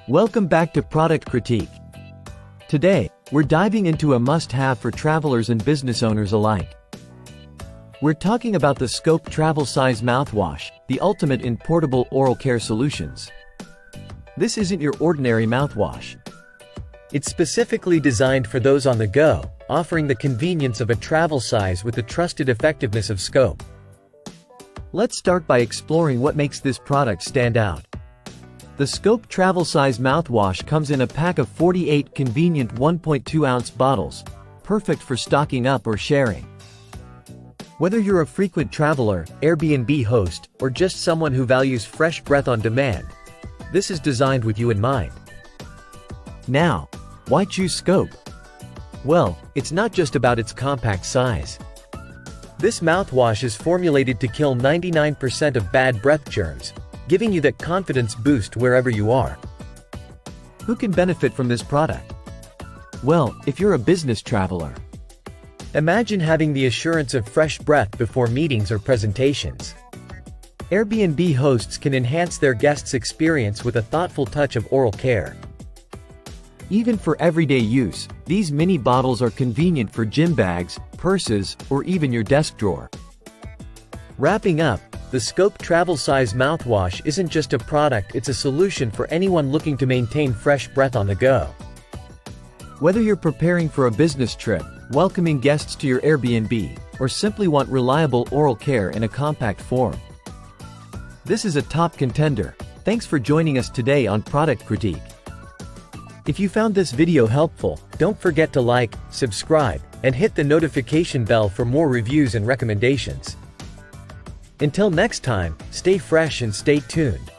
Welcome back to Product Critique. Today, we're diving into a must-have for travelers and business owners alike. We're talking about the Scope Travel Size Mouthwash, the ultimate in portable oral care solutions. This isn't your ordinary mouthwash. It's specifically designed for those on the go, offering the convenience of a travel size with the trusted effectiveness of Scope. Let's start by exploring what makes this product stand out. The Scope Travel Size Mouthwash comes in a pack of 48 convenient 1.2-ounce bottles, perfect for stocking up or sharing. Whether you're a frequent traveler, Airbnb host, or just someone who values fresh breath on demand, this is designed with you in mind. Now, why choose Scope? Well, it's not just about its compact size. This mouthwash is formulated to kill 99% of bad breath germs, giving you that confidence boost wherever you are. Who can benefit from this product? Well, if you're a business traveler. Imagine having the assurance of fresh breath before meetings or presentations. Airbnb hosts can enhance their guests' experience with a thoughtful touch of oral care. Even for everyday use, these mini bottles are convenient for gym bags, purses, or even your desk drawer. Wrapping up, the Scope Travel Size Mouthwash isn't just a product, it's a solution for anyone looking to maintain fresh breath on the go. Whether you're preparing for a business trip, welcoming guests to your Airbnb, or simply want reliable oral care in a compact form, this is a top contender. Thanks for joining us today on Product Critique. If you found this video helpful, don't forget to like, subscribe, and hit the notification bell for more reviews and recommendations. Until next time, stay fresh and stay tuned.